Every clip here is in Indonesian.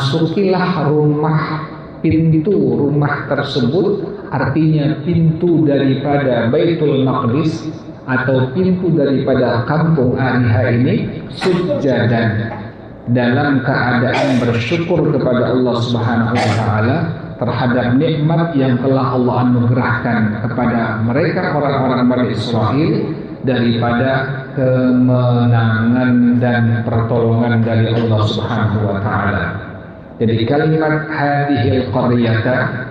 masukilah pintu rumah tersebut, artinya pintu daripada Baitul Maqdis atau pintu daripada kampung Ariha ini, sujadan, dalam keadaan bersyukur kepada Allah Subhanahu wa taala terhadap nikmat yang telah Allah anugerahkan kepada mereka orang-orang Bani Israel daripada kemenangan dan pertolongan dari Allah Subhanahu wa taala. Jadi kalimat hadhil qaryata,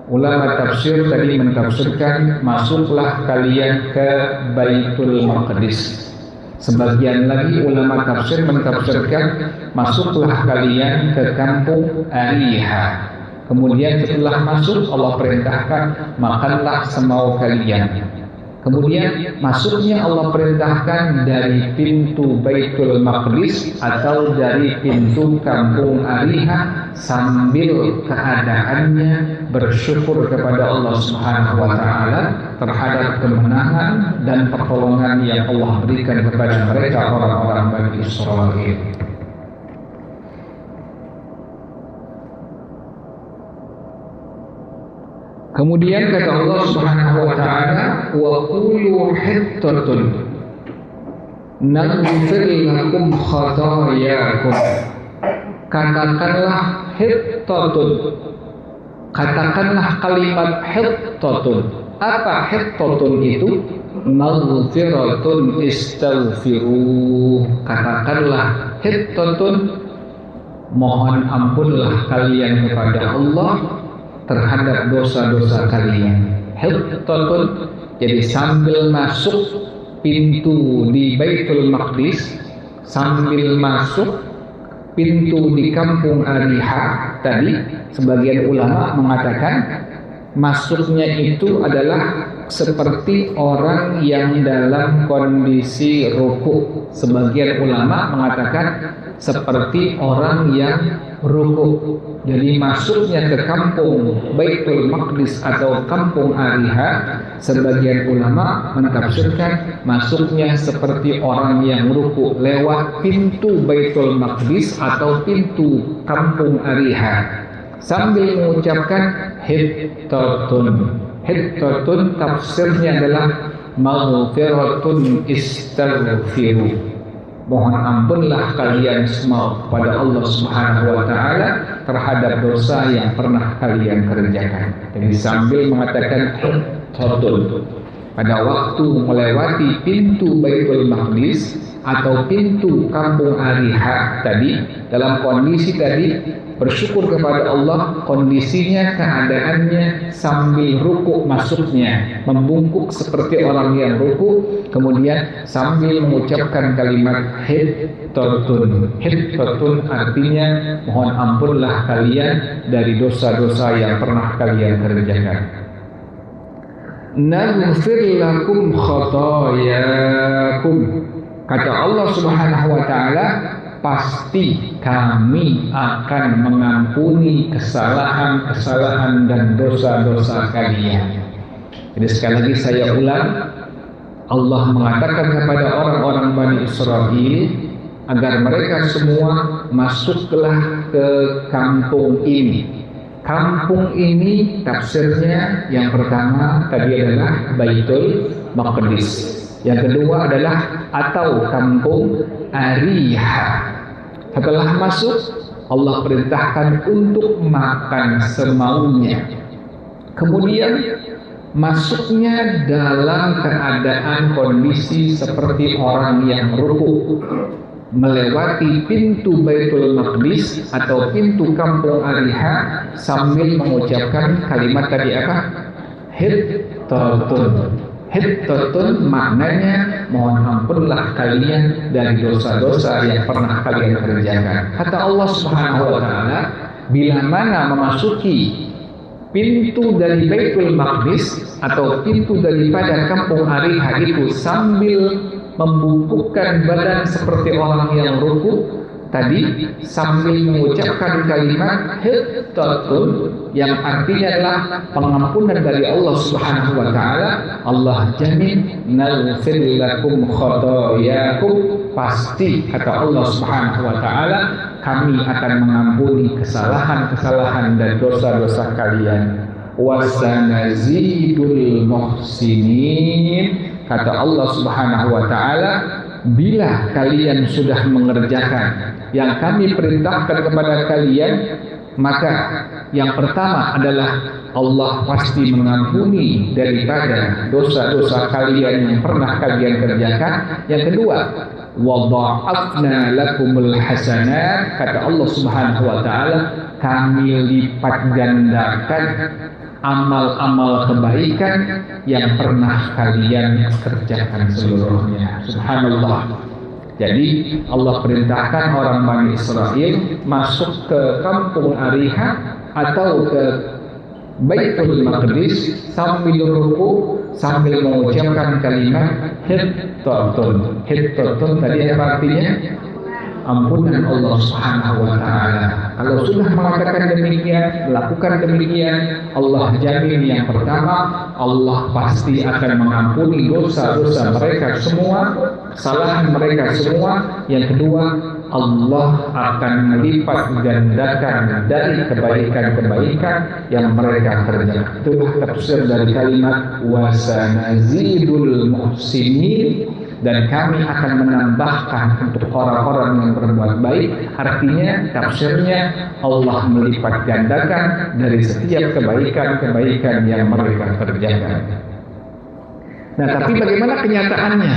ulama tafsir tadi mentafsirkan masuklah kalian ke Baitul Maqdis. Sebagian lagi ulama tafsir mentafsirkan masuklah kalian ke kampung Ariha. Kemudian setelah masuk Allah perintahkan makanlah semau kalian. Kemudian masuknya Allah perintahkan dari pintu Baitul Maqdis atau dari pintu kampung Ariha sambil keadaannya bersyukur kepada Allah Subhanahu wa taala terhadap kemenangan dan pertolongan yang Allah berikan kepada mereka orang-orang Bani Israel. Kemudian kata Allah Subhanahu wa taala, wa qulu hittatun naghfir lakum khatayakum. Katakanlah hittatun. Katakanlah kalimat hittatun. Apa hittatun itu? Maghfiratun istaghfiru. Katakanlah hittatun, mohon ampunlah kalian kepada Allah terhadap dosa-dosa kalian. Hittatun, jadi sambil masuk pintu di Baitul Maqdis, sambil masuk pintu di kampung Ariha tadi, sebagian ulama mengatakan masuknya itu adalah seperti orang yang dalam kondisi ruku. Sebagian ulama mengatakan seperti orang yang ruku. Jadi masuknya ke kampung Baitul Maqdis atau kampung Ariha, sebagian ulama mentafsirkan masuknya seperti orang yang ruku lewat pintu Baitul Maqdis atau pintu kampung Ariha sambil mengucapkan hittatun. Hittatun tafsirnya adalah maghfiratun istaghfiru. Mohon ampunlah kalian semua kepada Allah Subhanahu wa taala terhadap dosa yang pernah kalian kerjakan. Jadi sambil mengatakan hittatun pada waktu melewati pintu Baitul Maqdis atau pintu kampung Ariha tadi, dalam kondisi tadi bersyukur kepada Allah, kondisinya keadaannya sambil rukuk masuknya, membungkuk seperti orang yang rukuk, kemudian sambil mengucapkan kalimat hittatun. Hittatun artinya mohon ampunlah kalian dari dosa-dosa yang pernah kalian kerjakan. Naghfir lakum khatayakum. Kata Allah Subhanahu wa taala, pasti kami akan mengampuni kesalahan-kesalahan dan dosa-dosa kalian. Jadi sekali lagi saya ulang, Allah mengatakan kepada orang-orang Bani Israel agar mereka semua masuklah ke kampung ini. Kampung ini tafsirnya yang pertama tadi adalah Baitul Maqdis. Yang kedua adalah atau kampung Ariha. Setelah masuk, Allah perintahkan untuk makan semaunya. Kemudian masuknya dalam keadaan kondisi seperti orang yang ruku, melewati pintu Baitul Maqdis atau pintu kampung Ariha sambil mengucapkan kalimat tadi apa? Hittatun. Hittatun maknanya mohon ampunlah kalian dari dosa-dosa yang pernah kalian kerjakan. Kata Allah Subhanahu wa taala, bila mana memasuki pintu dari Baitul Maqdis atau pintu daripada kampung Ariha itu sambil membungkukkan badan seperti orang yang ruku tadi, sambil mengucapkan kalimat hittatun yang artinya adalah pengampunan dari Allah Subhanahu wa taala, Allah jamin naghfir lakum khatayakum, pasti kata Allah Subhanahu wa taala kami akan mengampuni kesalahan-kesalahan dan dosa-dosa kalian. Wasanazidul muhsinin, kata Allah Subhanahu wa taala, bila kalian sudah mengerjakan yang kami perintahkan kepada kalian, maka yang pertama adalah Allah pasti mengampuni daripada dosa-dosa kalian yang pernah kalian kerjakan. Yang kedua, wadha'afna lakumul hasanat, kata Allah Subhanahu wa taala, kami lipat gandakan amal-amal kebaikan yang pernah kalian kerjakan seluruhnya. Subhanallah. Jadi Allah perintahkan orang Bani Israel masuk ke kampung Ariha atau ke Baitul Maqdis sambil ruku, sambil mengucapkan kalimat hittatun. Hittatun tadi apa artinya? Ampunan Allah Subhanahu wa taala. Kalau sudah mengatakan demikian, lakukan demikian, Allah jamin yang pertama, Allah pasti akan mengampuni dosa-dosa mereka semua, kesalahan mereka semua. Yang kedua, Allah akan melipat gandakan dari kebaikan-kebaikan yang mereka kerjakan. Itulah tafsir dari kalimat wasanazidul muhsinin, dan kami akan menambahkan untuk orang-orang yang berbuat baik. Artinya tafsirnya Allah melipat gandakan dari setiap kebaikan-kebaikan yang mereka kerjakan. Nah, tapi bagaimana kenyataannya?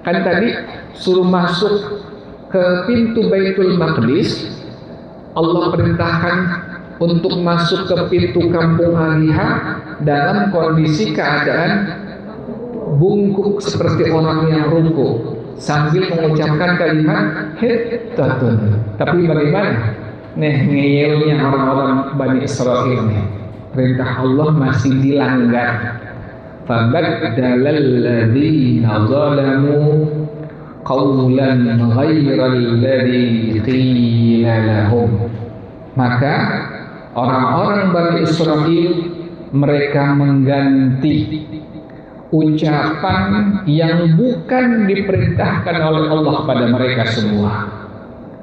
Kan tadi suruh masuk ke pintu Baitul Maqdis, Allah perintahkan untuk masuk ke pintu kampung Ariha dalam kondisi keadaan bungkuk seperti orang yang ruku sambil mengucapkan kalimat hittatun. Tapi bagaimana? Ngeyelnya orang-orang Bani Israel ini, perintah Allah masih dilanggar. Fabaddalal ladzina zalamu qawlan ghairal ladzi qila lahum. Maka orang-orang Bani Israel mereka mengganti ucapan yang bukan diperintahkan oleh Allah pada mereka semua.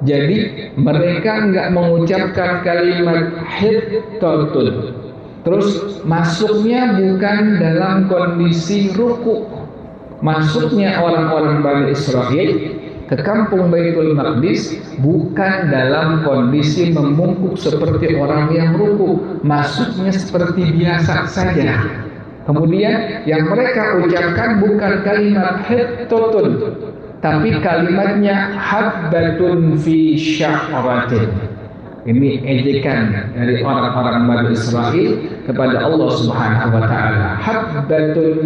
Jadi mereka enggak mengucapkan kalimat hittatun, terus masuknya bukan dalam kondisi ruku. Masuknya orang-orang Bani Israel ke kampung Baitul Maqdis bukan dalam kondisi membungkuk seperti orang yang ruku, masuknya seperti biasa saja. Kemudian yang mereka ucapkan bukan kalimat hittatun, tapi kalimatnya habbatun fi sya'ratin. Ini ejekan dari orang-orang Bani Israel kepada Allah Subhanahu wa taala. Habbatun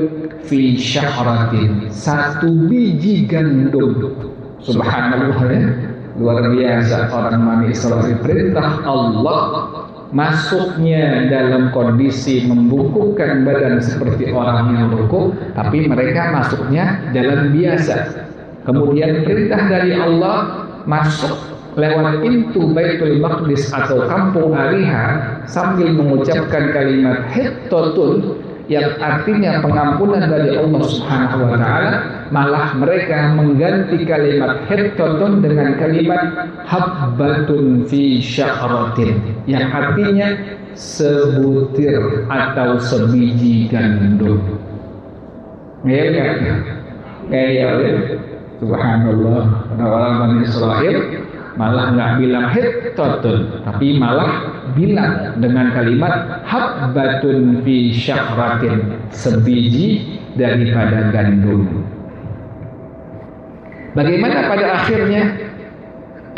fi sya'ratin, satu biji gandum. Subhanallah ya. Luar biasa orang Bani Israel. Perintah Allah masuknya dalam kondisi membungkukkan badan seperti orang yang ruku, tapi mereka masuknya jalan biasa. Kemudian perintah dari Allah masuk lewat pintu Baitul Maqdis atau kampung Ariha sambil mengucapkan kalimat hittatun yang artinya pengampunan dari Allah Subhanahu wa taala, malah mereka mengganti kalimat hittatun dengan kalimat habbatun fi sya'ratin yang artinya sebutir atau sebiji gandum. Kayak subhanallah, orang Bani Israel malah nggak bilang hittatun, tapi malah bilang dengan kalimat habbatun fi sya'ratin, sebiji daripada gandum. Bagaimana pada akhirnya?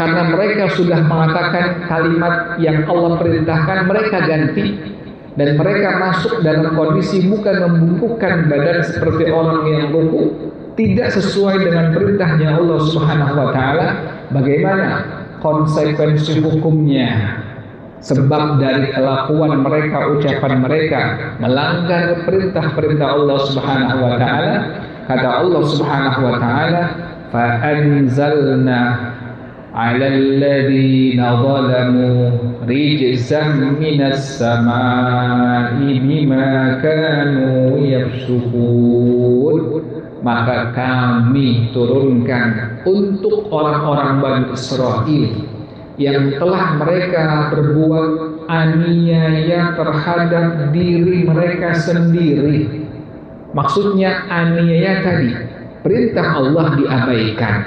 Karena mereka sudah mengatakan kalimat yang Allah perintahkan, mereka ganti dan mereka masuk dalam kondisi bukan membungkukkan badan seperti orang yang ruku, tidak sesuai dengan perintahnya Allah Subhanahu wa taala. Bagaimana konsekuensi hukumnya? Sebab dari kelakuan mereka, ucapan mereka melanggar perintah-perintah Allah Subhanahu wa taala. Kata Allah Subhanahu wa taala, fa anzalna 'alal ladzina zalamu rijzan minas samaa'i bima kanu yafsukun. Maka kami turunkan untuk orang-orang Bani Israel yang telah mereka berbuat aniaya terhadap diri mereka sendiri. Maksudnya aniaya tadi, perintah Allah diabaikan,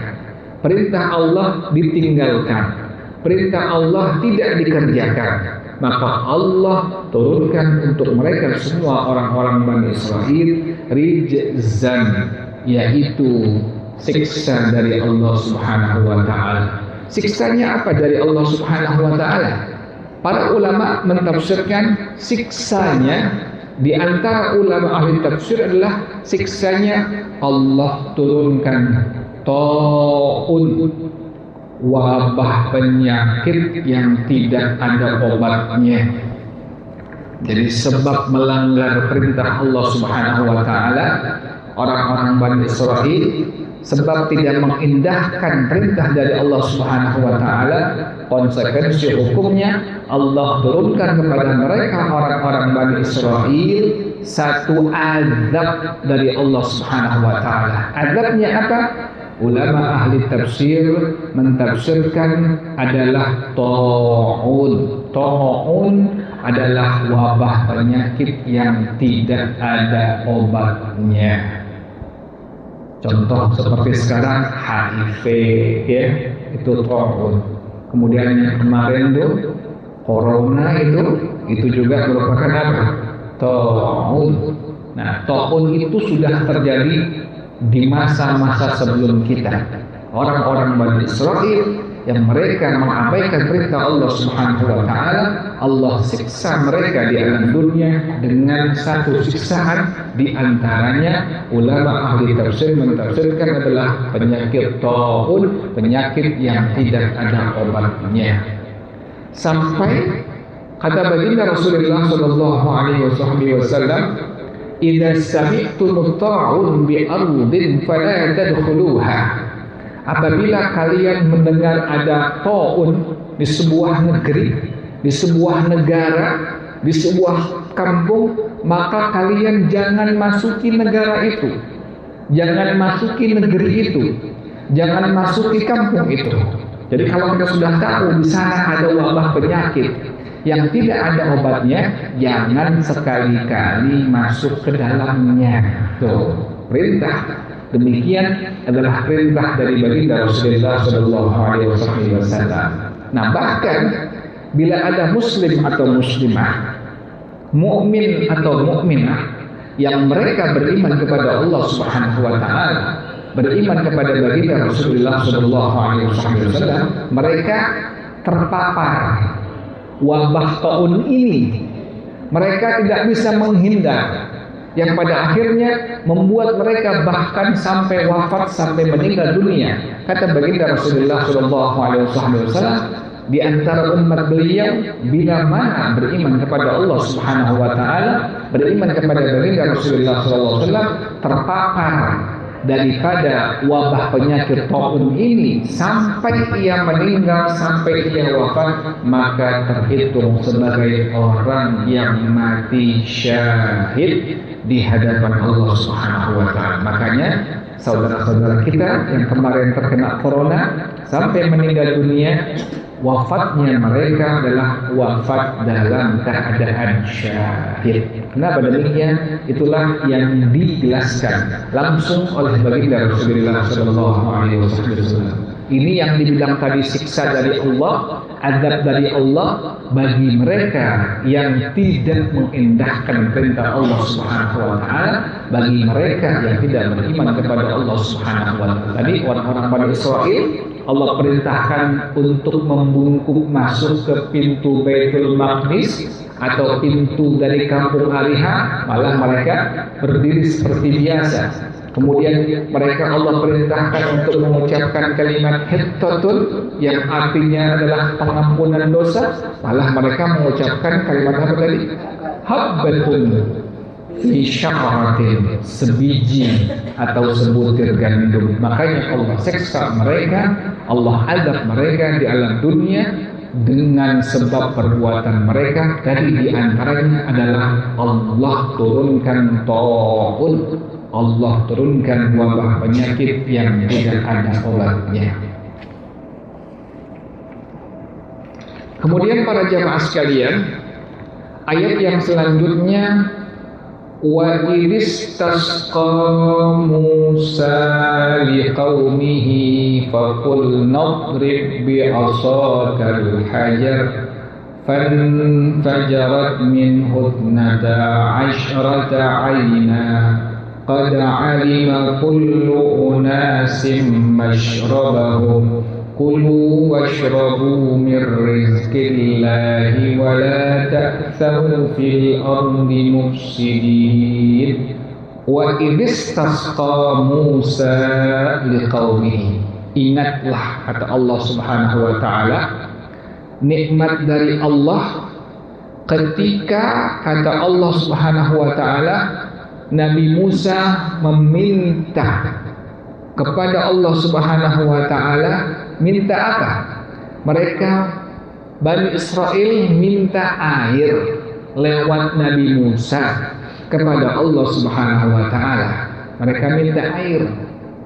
perintah Allah ditinggalkan, perintah Allah tidak dikerjakan. Maka Allah turunkan untuk mereka semua orang-orang Bani Israel rijzan, yaitu siksa dari Allah Subhanahu wa taala. Siksanya apa dari Allah Subhanahu wa taala? Para ulama mentafsirkan siksanya, di antara ulama ahli tafsir adalah siksanya Allah turunkan taun, wabah penyakit yang tidak ada obatnya. Jadi sebab melanggar perintah Allah Subhanahu wa taala, orang-orang Bani Israel sebab tidak mengindahkan perintah dari Allah Subhanahu wa taala, konsekuensi hukumnya Allah turunkan kepada mereka orang-orang Bani Israel satu azab dari Allah Subhanahu wa taala. Azabnya apa? Ulama ahli tafsir mentafsirkan adalah ta'un. Ta'un adalah wabah penyakit yang tidak ada obatnya. Contoh seperti sekarang HIV, ya, itu ta'un. Kemudian yang kemarin itu corona, itu juga merupakan apa? Ta'un. Nah, ta'un itu sudah terjadi di masa-masa sebelum kita. Orang-orang Bani Israel yang mereka mengabaikan perintah Allah Subhanahu wa taala, Allah siksa mereka di alam dunia dengan satu siksaan, di antaranya ulama ahli tafsir mentafsirkan adalah penyakit ta'un, penyakit yang tidak ada obatnya. Sampai kata baginda Rasulullah sallallahu alaihi wasallam, "Idza sami'tum ta'un bi ardin fala tadkhuluha." Apabila kalian mendengar ada ta'un di sebuah negeri, di sebuah negara, di sebuah kampung, maka kalian jangan masuki negara itu, jangan masuki negeri itu, jangan masuki kampung itu. Jadi kalau kita sudah tahu di sana ada wabah penyakit yang tidak ada obatnya, jangan sekali-kali masuk ke dalamnya. Tuh, perintah demikian adalah perintah dari baginda Rasulullah sallallahu alaihi wasallam. Nah, bahkan bila ada muslim atau muslimah, mukmin atau mukminah yang mereka beriman kepada Allah Subhanahu wa taala, beriman kepada baginda Rasulullah sallallahu alaihi wasallam, mereka terpapar wabah ta'un ini, mereka tidak bisa menghindar, yang pada akhirnya membuat mereka bahkan sampai wafat, sampai meninggal dunia. Kata baginda Rasulullah sallallahu alaihi wasallam, di antara umat beliau bila mana beriman kepada Allah Subhanahu wa taala, beriman kepada baginda Rasulullah sallallahu alaihi wasallam, terpapar daripada wabah penyakit ta'un ini sampai ia meninggal, sampai ia wafat, maka terhitung sebagai orang yang mati syahid di hadapan Allah Subhanahu wa taala. Makanya saudara-saudara kita yang kemarin terkena corona sampai meninggal dunia, wafatnya mereka adalah wafat dalam keadaan syahid. Kenapa demikian? Itulah yang dijelaskan langsung oleh baginda Rasulullah sallallahu alaihi wasallam. Ini yang dibilang tadi siksa dari Allah, azab dari Allah bagi mereka yang tidak mengindahkan perintah Allah Subhanahu wa taala, bagi mereka yang tidak beriman kepada Allah Subhanahu wa taala. Tadi orang-orang Bani Israel Allah perintahkan untuk membungkuk masuk ke pintu Baitul Maqdis atau pintu dari kampung Ariha, malah mereka berdiri seperti biasa. Kemudian mereka Allah perintahkan untuk mengucapkan kalimat hittatun yang artinya adalah pengampunan dosa, malah mereka mengucapkan kalimat apa tadi? Habbatun fi sya'ratin, sebiji atau sebutir gandum. Makanya Allah seksa mereka, Allah azab mereka di alam dunia dengan sebab perbuatan mereka. Tadi di antaranya adalah Allah turunkan ta'un, Allah turunkan wabah penyakit yang tidak ada obatnya. Kemudian para jamaah sekalian, ayat yang selanjutnya, wa idistasqa Musa liqaumihi faqul nadrib bi'asakal hajar fanfajarat minhu ithnata asyrata ayna qad alima kullu unasin mashrabahum kulu washrabu min rizqillahi wa la ta'thaw fil ardi mufsidin. Wa idistasqa Musa liqaumihi. Ingatlah, kata Allah Subhanahu wa taala, nikmat dari Allah ketika, kata Allah Subhanahu wa taala, Nabi Musa meminta kepada Allah Subhanahu wa taala. Minta apa? Mereka Bani Israel minta air lewat Nabi Musa kepada Allah Subhanahu wa taala. Mereka minta air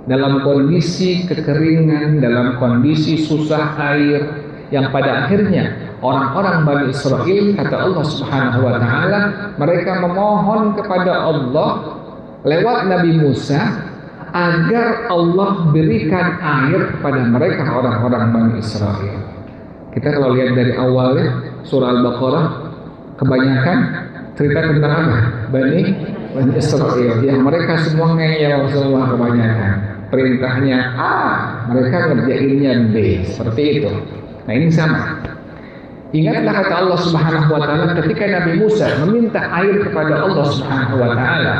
dalam kondisi kekeringan, dalam kondisi susah air, yang pada akhirnya orang-orang Bani Israel, kata Allah Subhanahu wa taala, mereka memohon kepada Allah lewat Nabi Musa agar Allah berikan air kepada mereka, orang-orang Bani Israel. Kita kalau lihat dari awalnya surah Al-Baqarah, kebanyakan cerita tentang apa? Bani Israel. Ya, mereka semua ngeyel semua kebanyakan. Perintahnya A, mereka ngerjainnya B, seperti itu. Nah, ini sama. Ingatlah, kata Allah Subhanahu wa taala, ketika Nabi Musa meminta air kepada Allah Subhanahu wa taala.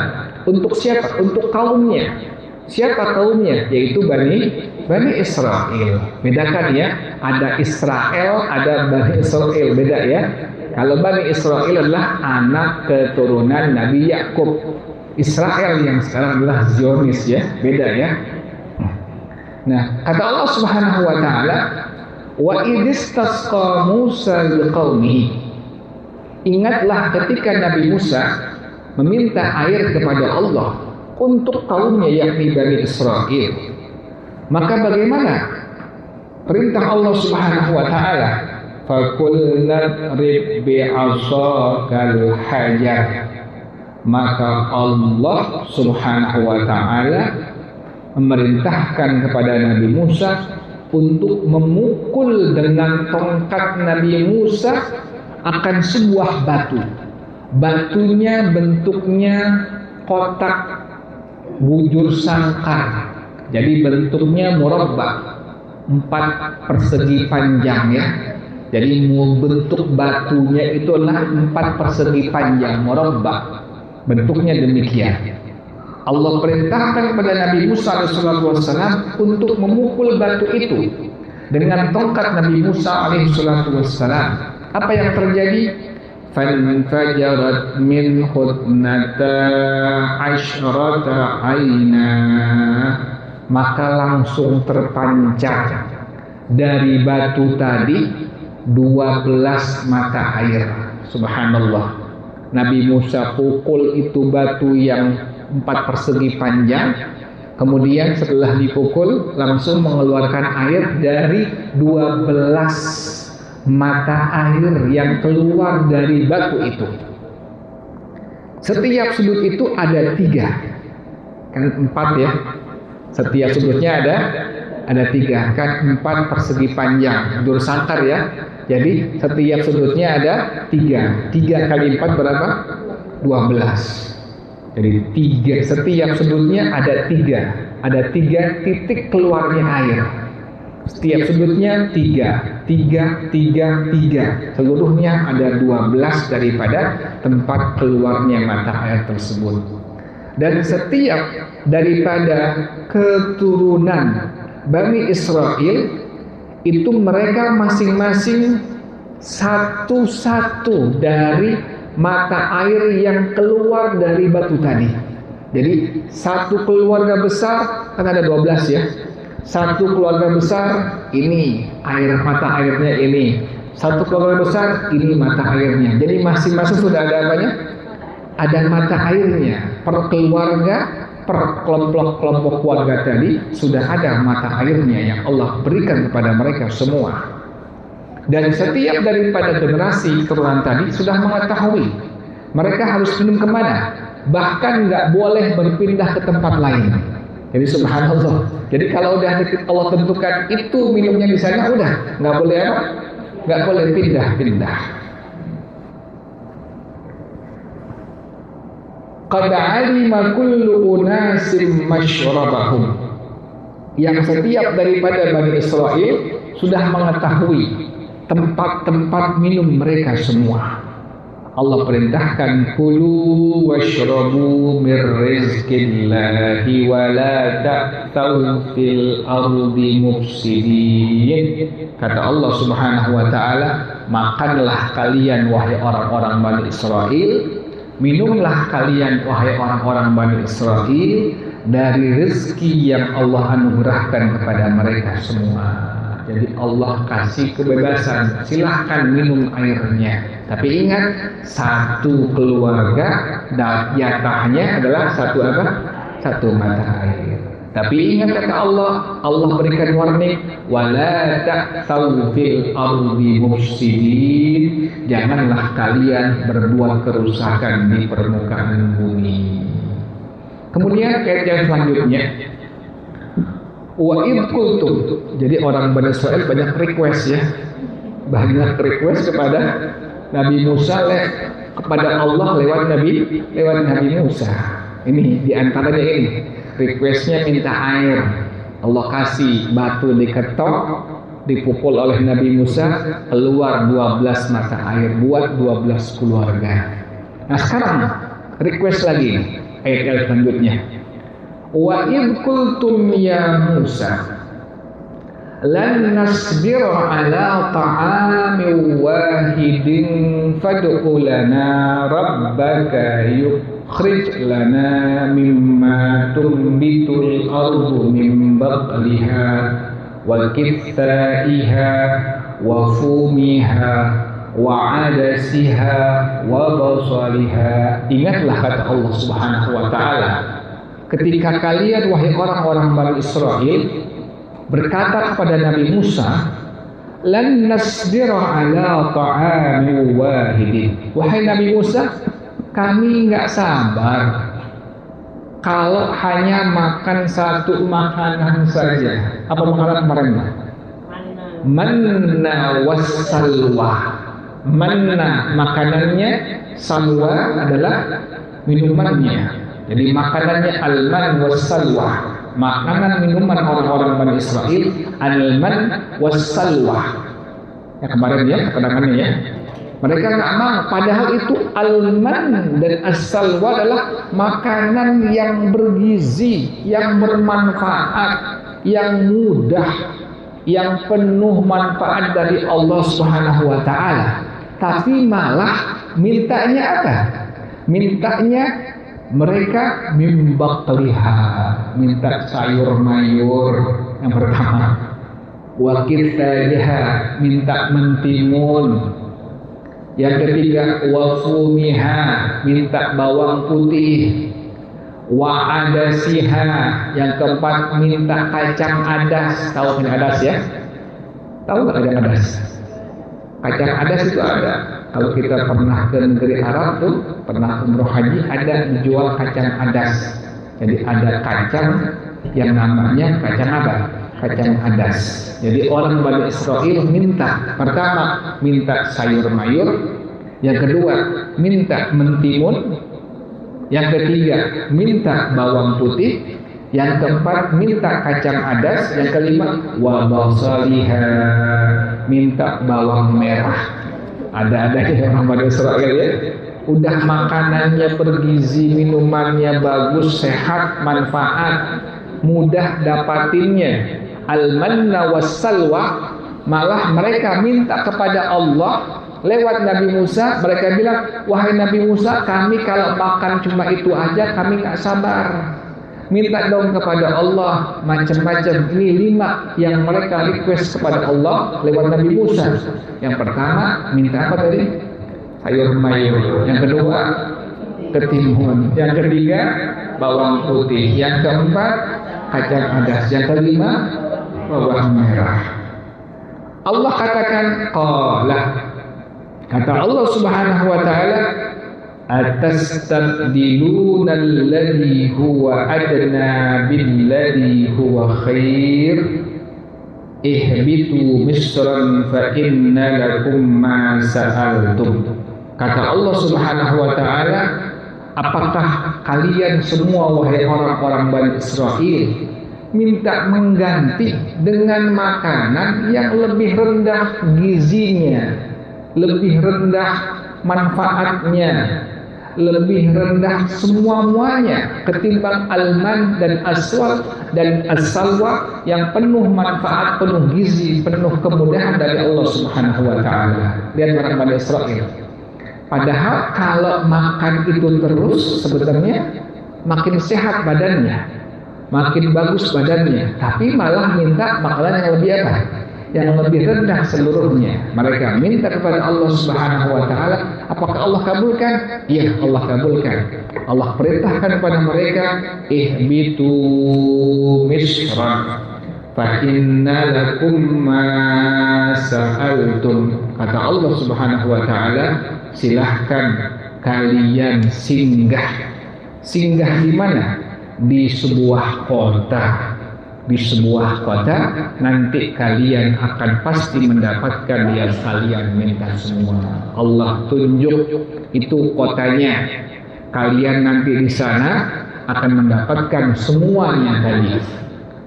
Untuk siapa? Untuk kaumnya. Siapa kaumnya? Yaitu Bani Israel. Bedakan ya, ada Israel, ada Bani Israel, beda ya. Kalau Bani Israel adalah anak keturunan Nabi Yakub. Israel yang sekarang adalah Zionis ya, beda ya. Nah, kata Allah Subhanahu wa taala, wa idistasqa Musa liqaumihi. Ingatlah ketika Nabi Musa meminta air kepada Allah untuk kaumnya, yakni Bani Israel. Maka bagaimana perintah Allah Subhanahu wa taala? Faqul nadrib bi'asakal hajar. Maka Allah Subhanahu wa taala memerintahkan kepada Nabi Musa untuk memukul dengan tongkat Nabi Musa akan sebuah batu. Batunya bentuknya kotak bujur sangkar, jadi bentuknya murabbak, 4 persegi panjang ya. Jadi bentuk batunya itu adalah 4 persegi panjang, murabbak, bentuknya demikian. Allah perintahkan kepada Nabi Musa alaihissalam untuk memukul batu itu dengan tongkat Nabi Musa alaihissalam. Apa yang terjadi? Fanfajarat min hutnata asyrata aina. Maka langsung terpancar dari batu tadi 12 mata air. Subhanallah. Nabi Musa pukul itu batu yang 4 persegi panjang. Kemudian setelah dipukul langsung mengeluarkan air dari 12 mata air yang keluar dari batu itu. Setiap sudut itu ada 3, kan 4 ya. Setiap sudutnya ada 3, kan 4 persegi panjang, bujur sangkar ya. Jadi setiap sudutnya ada 3. 3 kali 4 berapa? 12. Jadi 3, setiap sudutnya ada 3. Ada 3 titik keluarnya air. Setiap sudutnya 3, 3, 3, 3. Seluruhnya ada 12 daripada tempat keluarnya mata air tersebut. Dan setiap daripada keturunan Bani Israel itu mereka masing-masing satu-satu dari mata air yang keluar dari batu tadi. Jadi satu keluarga besar, kan ada 12 ya. Satu keluarga besar ini air, mata airnya ini. Satu keluarga besar ini mata airnya. Jadi masing-masing sudah ada apanya? Ada mata airnya. Per keluarga, per kelompok-kelompok keluarga tadi sudah ada mata airnya yang Allah berikan kepada mereka semua. Dan setiap daripada generasi keturunan tadi sudah mengetahui mereka harus minum kemana, bahkan nggak boleh berpindah ke tempat lain. Jadi subhanallah. Jadi kalau udah Allah tentukan itu minumnya di sana, udah nggak boleh apa? Nggak boleh pindah-pindah. Qad alima kullu unasim masyrabahum. Yang setiap daripada Bani Israel sudah mengetahui tempat-tempat minum mereka semua. Allah perintahkan kulu washrabu mir rizqillahi wa la ta'thaw fil ardi mufsidin. Kata Allah Subhanahu wa taala, makanlah kalian wahai orang-orang Bani Israel, minumlah kalian wahai orang-orang Bani Israel dari rezeki yang Allah anugerahkan kepada mereka semua. Jadi Allah kasih kebebasan, silahkan minum airnya. Tapi ingat, satu keluarga jatahnya adalah satu apa? Satu mata air. Tapi ingat kata Allah, Allah berikan warning, wala ta'thaw fil ardi mufsidin. Janganlah kalian berbuat kerusakan di permukaan bumi. Kemudian ayat yang selanjutnya, wa id qultum. Jadi orang Bani Israel banyak request ya. Banyak request kepada Nabi Musa kepada Allah lewat Nabi Musa. Ini diantaranya ini. Requestnya minta air. Allah kasih batu diketok, dipukul oleh Nabi Musa, keluar 12 mata air buat 12 keluarga. Nah sekarang request lagi ayat selanjutnya. Wa id qultum ya Musa lan nasbir ala ta'amin wahidin fad'u lana rabbaka yukhrij lana mimma tunbitul ardu min baqliha wa kithaiha wa fumiha wa adasiha wa basaliha. Ingatlah kata Allah Subhanahu wa taala, ketika kalian wahai orang-orang Bani Israel berkata kepada Nabi Musa, lan nasbira ala ta'amin wahidin. Wahai Nabi Musa, kami enggak sabar kalau hanya makan satu makanan saja. Apa makanan kemarin? Manna wassalwa. Manna makanannya, salwa adalah minumannya. Jadi makanannya al-man wassalwa. Makanan minuman orang-orang Bani Israel al-man wassalwa. Ya kemarin ya keterangannya ya. Mereka nggak mau, padahal itu al-man dan as-salwa adalah makanan yang bergizi, yang bermanfaat, yang mudah, yang penuh manfaat dari Allah Subhanahu wa taala. Tapi malah mintanya apa? Mintanya mereka mimbaqliha, minta sayur mayur yang pertama. Wa kithaiha, minta mentimun. Yang ketiga wa fumiha, minta bawang putih. Wa adasiha, yang keempat minta kacang adas. Tahu kacang adas ya? Tahu nggak kacang adas? Kacang adas itu ada. Kalau kita pernah ke negeri Arab tuh, pernah umroh haji, ada dijual kacang adas. Jadi ada kacang yang namanya kacang apa? Kacang adas. Jadi orang Bani Israel minta, pertama minta sayur mayur, yang kedua minta mentimun, yang ketiga minta bawang putih, yang keempat minta kacang adas, yang kelima wa basaliha, minta bawang merah. Ada-ada orang Bani Israel ya. Udah makanannya bergizi, minumannya bagus, sehat, manfaat, mudah dapatinnya. Al-manna wassalwa, malah mereka minta kepada Allah lewat Nabi Musa. Mereka bilang, wahai Nabi Musa, kami kalau makan cuma itu aja kami nggak sabar. Minta dong kepada Allah macam-macam. Ini 5 yang mereka request kepada Allah lewat Nabi Musa. Yang pertama minta apa tadi? Sayur mayur. Yang kedua ketimun. Yang ketiga bawang putih. Yang keempat kacang adas. Yang kelima bawang merah. Allah katakan qala, kata Allah Subhanahu wa taala, atastabdiluna alladhi huwa adna billadhi huwa khair ihbitu misran fa inna lakum ma sa'altum. Kata Allah Subhanahu wa taala, apakah kalian semua wahai orang-orang Bani Israel minta mengganti dengan makanan yang lebih rendah gizinya, lebih rendah manfaatnya, lebih rendah semua-muanya ketimbang alman dan aswal dan as-salwa yang penuh manfaat, penuh gizi, penuh kemudahan dari Allah Subhanahu wa taala. Lihat orang Bani Israel. Padahal kalau makan itu terus sebenarnya makin sehat badannya, makin bagus badannya, tapi malah minta makanan yang lebih apa? Yang lebih rendah seluruhnya. Mereka minta kepada Allah Subhanahu wa taala, apakah Allah kabulkan? Iya, Allah kabulkan. Allah perintahkan kepada mereka, ihbitu misran fa inna lakum ma sa'altum. Kata Allah Subhanahu wa taala, silahkan kalian singgah. Singgah di mana? Di sebuah kota. Di sebuah kota nanti kalian akan pasti mendapatkan yang kalian minta semua. Allah tunjuk itu kotanya. Kalian nanti di sana akan mendapatkan semuanya kalian.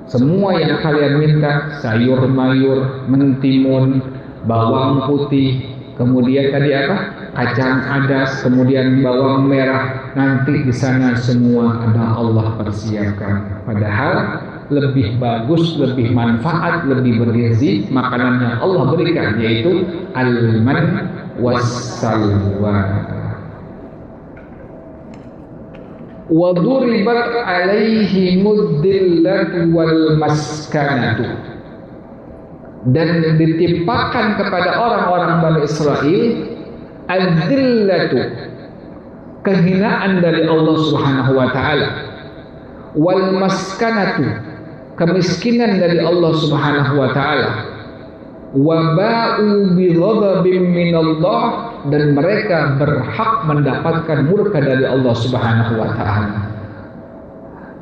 Semua yang kalian minta, sayur mayur, mentimun, bawang putih, kemudian tadi apa? Kacang adas, kemudian bawang merah. Nanti di sana semua ada Allah persiapkan. Padahal lebih bagus, lebih manfaat, lebih bergizi makanan yang Allah berikan, yaitu al-man was-salwa. Wa duribat alaihimud dillatu wal maskanatu, dan ditimpakan kepada orang-orang Bani Israel ad-dillatu, kehinaan dari Allah Subhanahu wa taala, wal maskanatu, kemiskinan dari Allah Subhanahu wa taala, wa ba'u bi ghadabin minallah, dan mereka berhak mendapatkan murka dari Allah Subhanahu wa taala.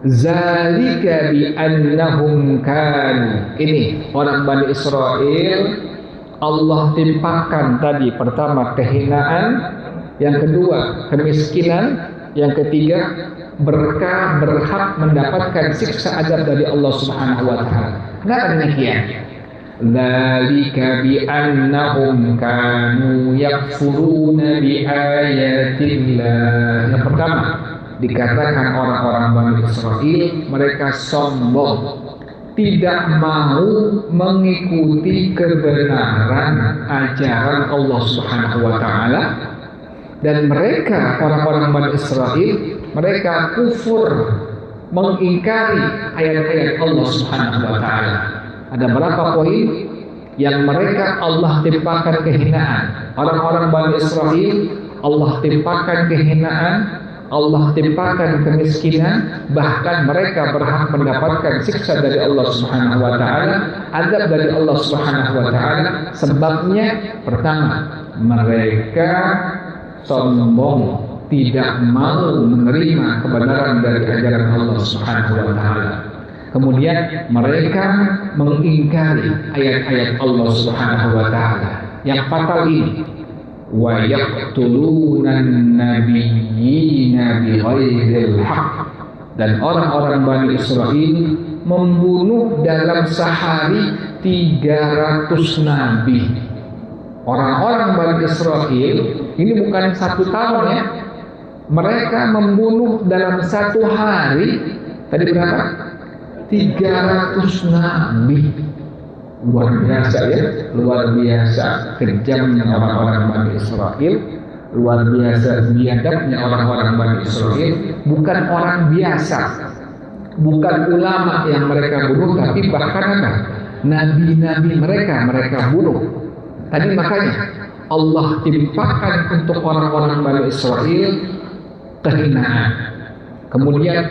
Zalika bi annahum kanu, ini orang Bani Israel Allah timpakan tadi, pertama kehinaan, yang kedua kemiskinan, yang ketiga mereka berhak mendapatkan siksa azab dari Allah Subhanahu wa taala. Kenapa demikian? Dzalika bi annahum kanu yakfuruna bi ayatillah. Yang pertama dikatakan orang-orang Bani Israel mereka sombong, tidak mau mengikuti kebenaran ajaran Allah Subhanahu wa taala, dan mereka orang-orang Bani Israel mereka kufur, mengingkari ayat-ayat Allah Subhanahu wa taala. Ada berapa poin yang mereka Allah timpakan kehinaan? Orang-orang Bani Israel Allah timpakan kehinaan, Allah timpakan kemiskinan, bahkan mereka berhak mendapatkan siksa dari Allah Subhanahu wa taala, azab dari Allah Subhanahu wa taala. Sebabnya pertama, mereka sombong, tidak mau menerima kebenaran dari ajaran Allah Subhanahu wa taala. Kemudian mereka mengingkari ayat-ayat Allah Subhanahu wa taala. Yang fatal ini, wa yaqtulunan nabiyyina bighairil haqq, dan orang-orang Bani Israel membunuh dalam sehari 300 nabi. Orang-orang Bani Israel ini bukan satu tahun ya, mereka membunuh dalam satu hari tadi berapa? 300 nabi. Luar biasa ya, luar biasa kejamnya orang-orang Bani Israel, luar biasa biadabnya orang-orang Bani Israel. Bukan orang biasa, bukan ulama yang mereka bunuh, tapi bahkan apa? Nabi-nabi mereka bunuh. Tadi makanya Allah timpakan untuk orang-orang Bani Israel kehinaan, kemudian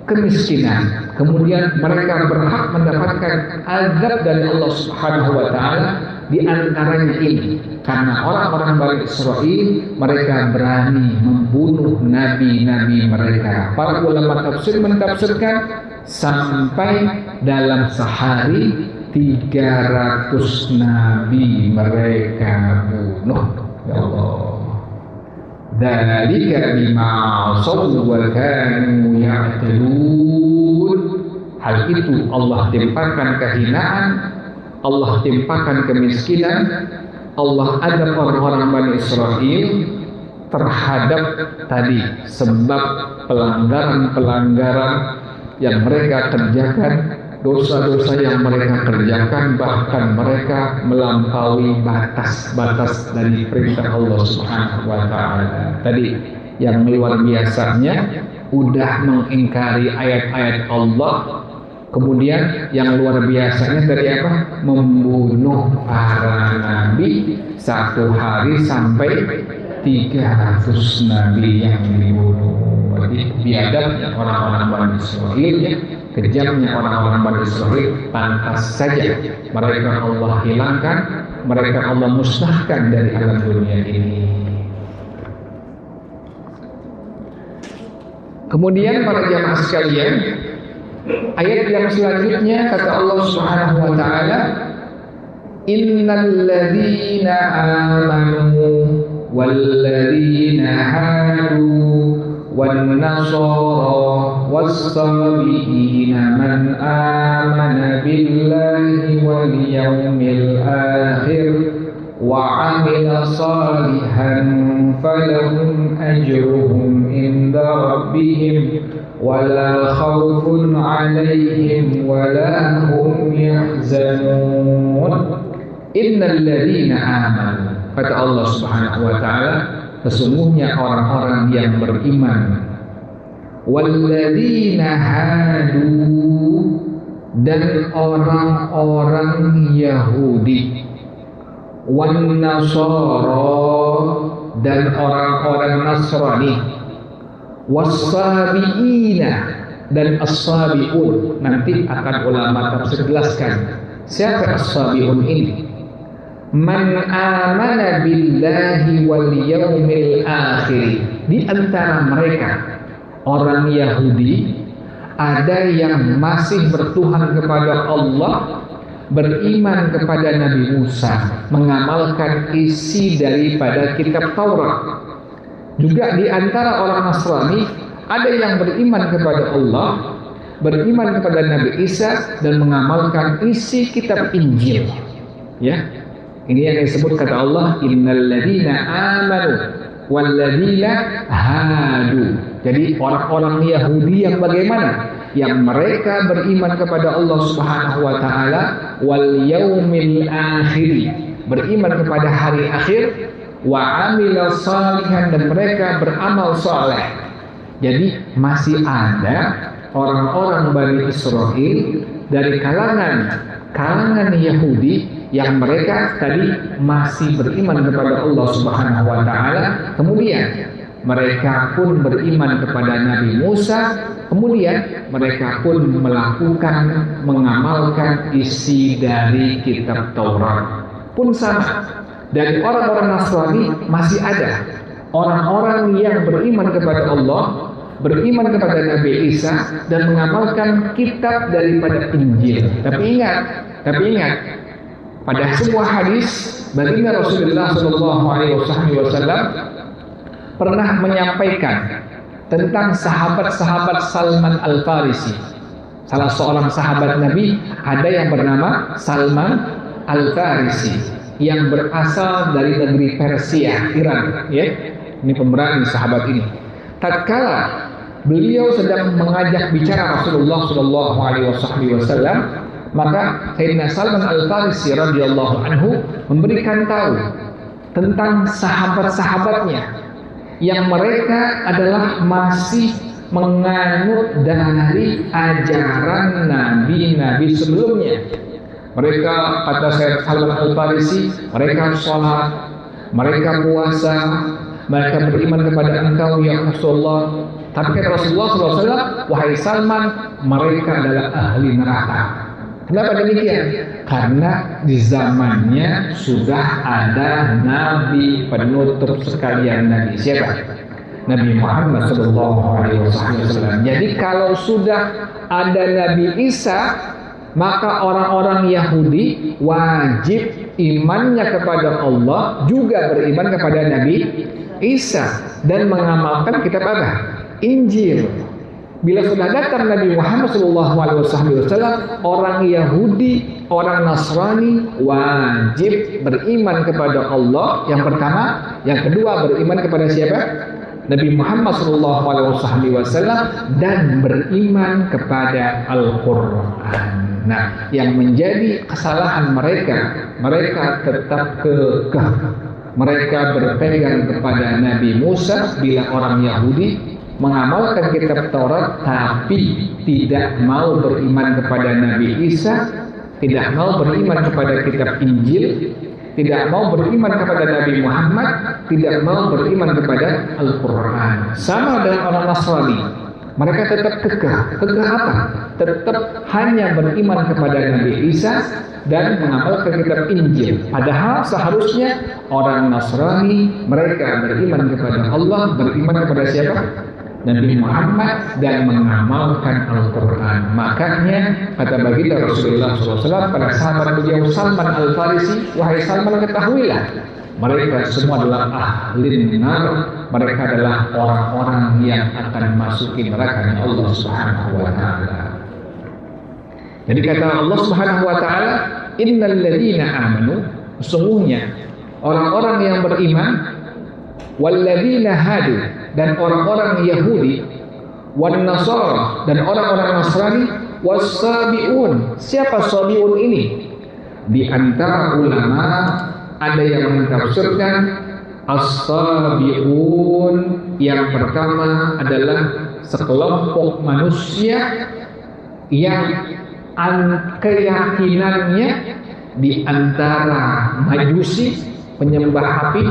kemiskinan, kemudian mereka berhak mendapatkan azab dari Allah Subhanahu wa taala, di antaranya ini, karena orang-orang Bani Israel mereka berani membunuh nabi-nabi mereka. Para ulama tafsir mentafsirkan sampai dalam sehari 300 nabi mereka bunuh. Ya Allah. Dzalika bima asaw wa kanu ya'tadun. Hal itu Allah timpakan kehinaan, Allah timpakan kemiskinan, Allah adab orang-orang Bani Israel terhadap tadi sebab pelanggaran-pelanggaran yang mereka kerjakan, dosa-dosa yang mereka kerjakan, bahkan mereka melampaui batas-batas dari perintah Allah Subhanahu wa taala. Tadi yang luar biasanya udah mengingkari ayat-ayat Allah. Kemudian yang luar biasanya dari apa? Membunuh para nabi, satu hari sampai 300 nabi yang dibunuh. Berarti biadabnya orang-orang Bani Israel, ya, kejamnya orang-orang Bani Israel, pantas saja mereka Allah hilangkan, mereka Allah musnahkan dari alam dunia ini. Kemudian para jamaah sekalian, ayat yang selanjutnya kata Allah Subhanahu wa taala, innal ladzina amanu wal ladzina hadu wan nasara was-sabiina man amana billahi wal yawmil akhir wa amila salihan falahum ajruhum inda rabbihim wala khawfun 'alaihim wala hum yahzanun. Innal ladzina amanu, kata Allah Subhanahu wa taala, sesungguhnya orang-orang yang beriman, wal ladzina hadu, dan orang-orang Yahudi, wan nasara, dan orang-orang Nasrani, was-sabiina, dan as-sabiun. Nanti akan ulama tafsir jelaskan siapa as-sabiun ini. Man amana billahi wal yaumil akhir. Di antara mereka orang Yahudi ada yang masih bertuhan kepada Allah, beriman kepada Nabi Musa, mengamalkan isi daripada kitab Taurat. Juga di antara orang Nasrani ada yang beriman kepada Allah, beriman kepada Nabi Isa, dan mengamalkan isi kitab Injil. Ya, ini yang disebut kata Allah, innal ladzina amanu wal ladzina hadu. Jadi orang-orang Yahudi yang bagaimana? Yang mereka beriman kepada Allah Subhanahu wa taala, wal yaumil akhir, beriman kepada hari akhir, wa amila salihan, dan mereka beramal saleh. Jadi masih ada orang-orang Bani Israel dari kalangan Yahudi yang mereka tadi masih beriman kepada Allah Subhanahu wa taala, kemudian mereka pun beriman kepada Nabi Musa, kemudian mereka pun mengamalkan isi dari kitab Taurat. Pun sama, dari orang-orang Nasrani masih ada orang-orang yang beriman kepada Allah, beriman kepada Nabi Isa, dan mengamalkan kitab daripada Injil. Tapi ingat, pada sebuah hadis baginda Rasulullah SAW pernah menyampaikan tentang sahabat-sahabat Salman Al-Farisi. Salah seorang sahabat Nabi ada yang bernama Salman Al-Farisi yang berasal dari negeri Persia, Iran. Ya, ini pemberani sahabat ini. Tatkala beliau sedang mengajak bicara Rasulullah SAW, maka Sayyidina Salman Al-Farisi radhiyallahu anhu memberikan tahu tentang sahabat-sahabatnya yang mereka adalah masih menganut dari ajaran nabi-nabi sebelumnya. Mereka, kata Sayyid Salman Al-Farisi, mereka sholat, mereka puasa, mereka beriman kepada engkau ya Rasulullah. Tapi kata Rasulullah SAW, wahai Salman, mereka adalah ahli neraka. Kenapa demikian? Karena di zamannya sudah ada nabi penutup sekalian nabi. Siapa? Nabi Muhammad SAW. Jadi kalau sudah ada Nabi Isa, maka orang-orang Yahudi wajib imannya kepada Allah juga beriman kepada Nabi Isa dan mengamalkan kitab apa? Injil. Bila sudah datang Nabi Muhammad SAW, orang Yahudi, orang Nasrani wajib beriman kepada Allah. Yang pertama, yang kedua beriman kepada siapa? Nabi Muhammad SAW dan beriman kepada Al-Quran. Nah, yang menjadi kesalahan mereka tetap kekeh. Mereka berpegang kepada Nabi Musa bila orang Yahudi mengamalkan kitab Taurat tapi tidak mau beriman kepada Nabi Isa, tidak mau beriman kepada kitab Injil, tidak mau beriman kepada Nabi Muhammad, tidak mau beriman kepada Al-Quran. Sama dengan orang Nasrani, mereka tetap kekeh. Kekeh apa? Tetap hanya beriman kepada Nabi Isa dan mengamalkan kitab Injil. Padahal seharusnya orang Nasrani mereka beriman kepada Allah, beriman kepada siapa? Nabi Muhammad dan mengamalkan Al-Quran. Makanya kata baginda Rasulullah SAW pada sahabat beliau Salman Al-Farisi, wahai Salman, ketahuilah mereka semua adalah ahli nar. Mereka adalah orang-orang yang akan masuki neraka Allah Subhanahu wa taala. Jadi kata Allah Subhanahu wa taala, innal ladzina amanu, sesungguhnya orang-orang yang beriman, walladzina hadu, dan orang-orang Yahudi, wan Nasara, dan orang-orang Nasrani, was-sabiun. Siapa sabiun ini? Di antara ulama ada yang mentafsirkan as-sabiun yang pertama adalah sekelompok manusia yang keyakinannya di antara Majusi, penyembah api,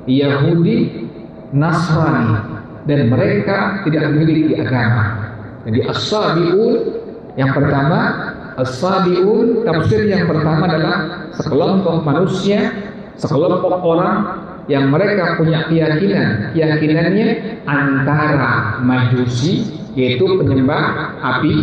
Yahudi, Nasrani, dan mereka tidak memiliki agama. Jadi as-sabiun yang pertama, as-sabiun tafsir yang pertama adalah sekelompok manusia, sekelompok orang yang mereka punya keyakinannya antara Majusi, yaitu penyembah api,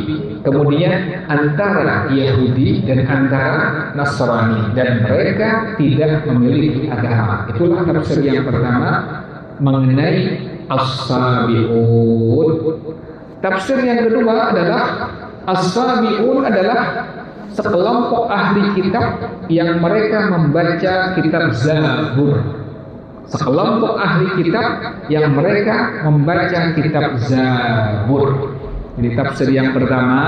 kemudian antara Yahudi dan antara Nasrani, dan mereka tidak memiliki agama. Itulah tafsir yang pertama mengenai as-sabiun. Tafsir yang kedua adalah as-sabiun adalah sekelompok ahli kitab yang mereka membaca kitab Zabur. Sekelompok ahli kitab yang mereka membaca kitab Zabur. Jadi tafsir yang pertama,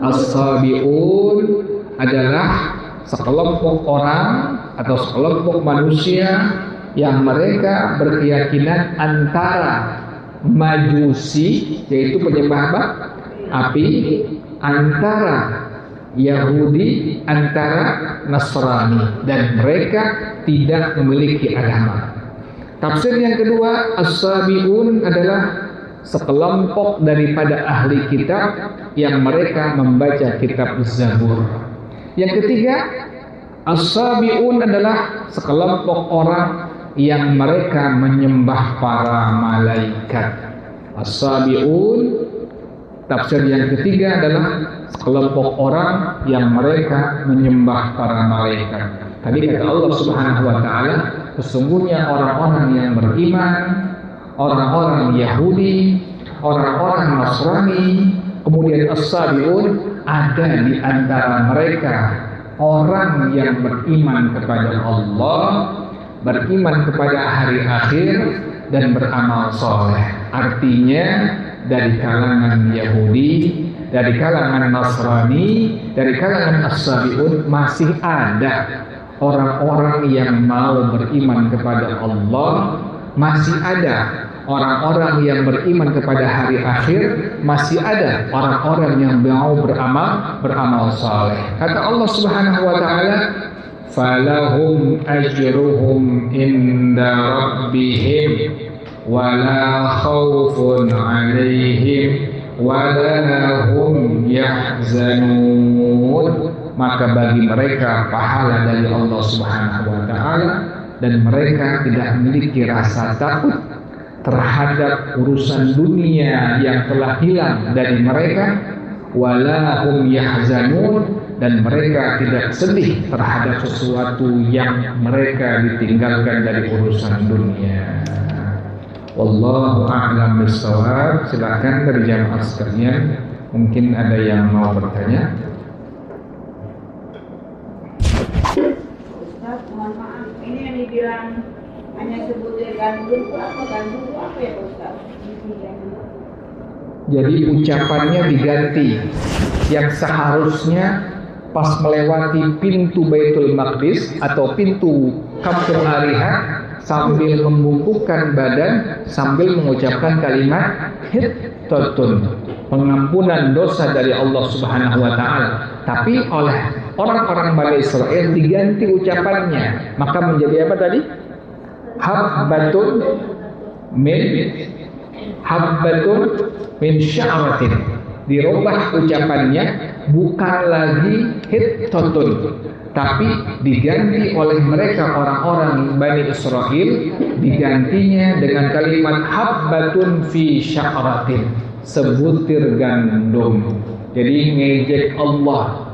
as-sabiun adalah sekelompok orang atau sekelompok manusia yang mereka berkeyakinan antara Majusi, yaitu penyembah api, antara Yahudi, antara Nasrani, dan mereka tidak memiliki agama. Tafsir yang kedua, as-sabiun adalah sekelompok daripada ahli kitab yang mereka membaca kitab Zabur. Yang ketiga, as-sabiun adalah sekelompok orang yang mereka menyembah para malaikat. As-sabiun, tafsir yang ketiga adalah sekelompok orang yang mereka menyembah para malaikat. Tadi kata Allah Subhanahu wa taala, sesungguhnya orang-orang yang beriman, orang-orang Yahudi, orang-orang Nasrani, kemudian as-sabiun, ada di antara mereka orang yang beriman kepada Allah, beriman kepada hari akhir, dan beramal soleh. Artinya dari kalangan Yahudi, dari kalangan Nasrani, dari kalangan as-sabiun masih ada orang-orang yang mau beriman kepada Allah, masih ada orang-orang yang beriman kepada hari akhir, masih ada orang-orang yang mau beramal soleh. Kata Allah Subhanahu wa taala, falahum ajruhum inda rabbihim wala khawfun alaihim wala hum yahzanun, maka bagi mereka pahala dari Allah Subhanahu wa taala dan mereka tidak memiliki rasa takut terhadap urusan dunia yang telah hilang dari mereka, wala hum yahzanun, dan mereka tidak sedih terhadap sesuatu yang mereka ditinggalkan dari urusan dunia. Wallahu a'lam bishawab. Silakan dari jamaah sekalian, mungkin ada yang mau bertanya. Ustaz, mohon maaf, ini yang dibilang hanya sebutnya gandum itu apa? Gandum itu apa ya Ustaz? Jadi ucapannya diganti. Yang seharusnya pas melewati pintu Baitul Maqdis atau pintu Kampung Ariha, sambil membungkukkan badan, sambil mengucapkan kalimat hittatun, pengampunan dosa dari Allah Subhanahu wa taala. Tapi oleh orang-orang Bani Israel diganti ucapannya, maka menjadi apa tadi? Habbatun min sya'ratin. Dirubah ucapannya, bukan lagi hittatun, tapi diganti oleh mereka orang-orang Bani Israel, digantinya dengan kalimat habbatun fi sya'ratin, sebutir gandum. Jadi ngejek Allah,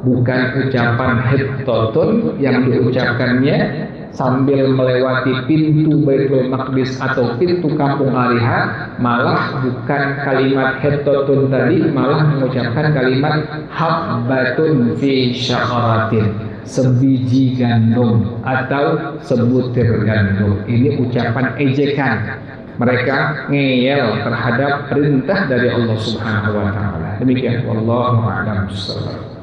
bukan ucapan hittatun yang diucapkannya sambil melewati pintu Baitul Maqdis atau pintu Kampung Ariha, malah bukan kalimat hittatun tadi, malah mengucapkan kalimat habbatun fi sya'ratin, sebiji gandum atau sebutir gandum. Ini ucapan ejekan. Mereka ngeyel terhadap perintah dari Allah Subhanahu wa taala. Demikian, wallahu a'lam bishawab.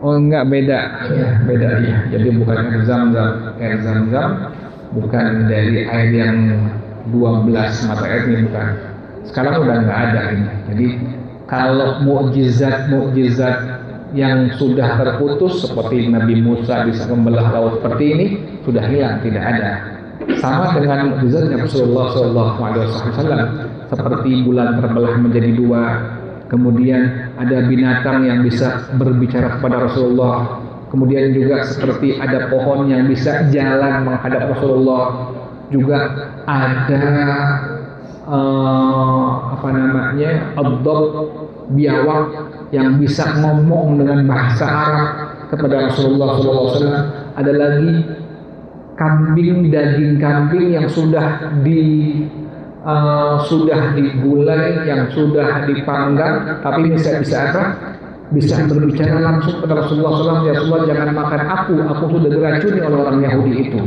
Oh enggak, beda ya, beda ya. Jadi bukan air Zam-Zam. Air Zam-Zam bukan dari air yang 12 mata air, ini bukan. Sekarang udah nggak ada ini. Jadi kalau mukjizat yang sudah terputus seperti Nabi Musa bisa membelah laut seperti ini sudah hilang, tidak ada. Sama dengan mukjizatnya Rasulullah SAW, seperti bulan terbelah menjadi dua. Kemudian ada binatang yang bisa berbicara kepada Rasulullah. Kemudian juga seperti ada pohon yang bisa jalan menghadap Rasulullah. Juga ada ad-dab, biawak yang bisa ngomong dengan bahasa Arab kepada Rasulullah SAW. Ada lagi kambing, daging kambing yang sudah digulai, yang sudah dipanggang, tapi bisa apa? Bisa berbicara langsung kepada Rasulullah SAW. Ya Rasulullah, jangan makan aku sudah diracuni oleh orang Yahudi itu.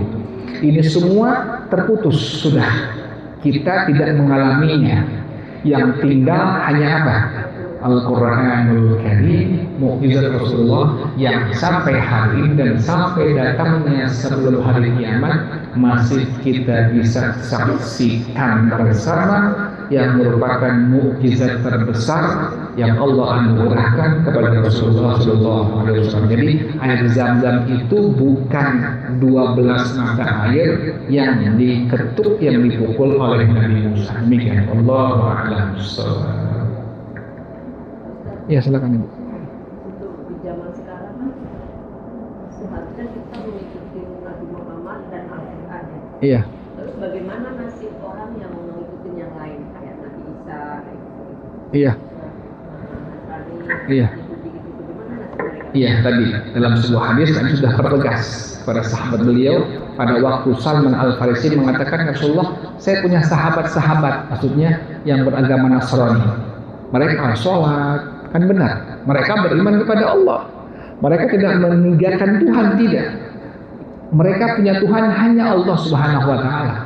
Ini semua terputus sudah. Kita tidak mengalaminya. Yang tinggal hanya apa? Al-Quranul Karim, mukjizat Rasulullah yang sampai hari ini dan sampai datangnya sebelum hari kiamat masih kita bisa saksikan bersama, yang merupakan mukjizat terbesar yang Allah anugerahkan kepada Rasulullah SAW. Jadi air Zam-Zam itu bukan 12 mata air yang diketuk, yang dipukul oleh Nabi Musa. Demikian, Allahu a'lam bishawab. Ya, silakan Ibu. Untuk di zaman sekarang kan seharusnya kita mengikuti Nabi Muhammad dan Al-Quran. Iya. Terus bagaimana nasib orang yang mengikuti yang lain kayak Nabi Isa kayak gitu? Iya. Iya. Iya, tadi dalam sebuah hadis kami sudah pertegas pada sahabat beliau pada waktu Salman Al-Farisi mengatakan, Rasulullah, saya punya sahabat-sahabat, maksudnya yang beragama Nasrani. Mereka sholat, kan benar. Mereka beriman kepada Allah. Mereka tidak meninggalkan Tuhan, tidak. Mereka punya Tuhan hanya Allah Subhanahu wa taala.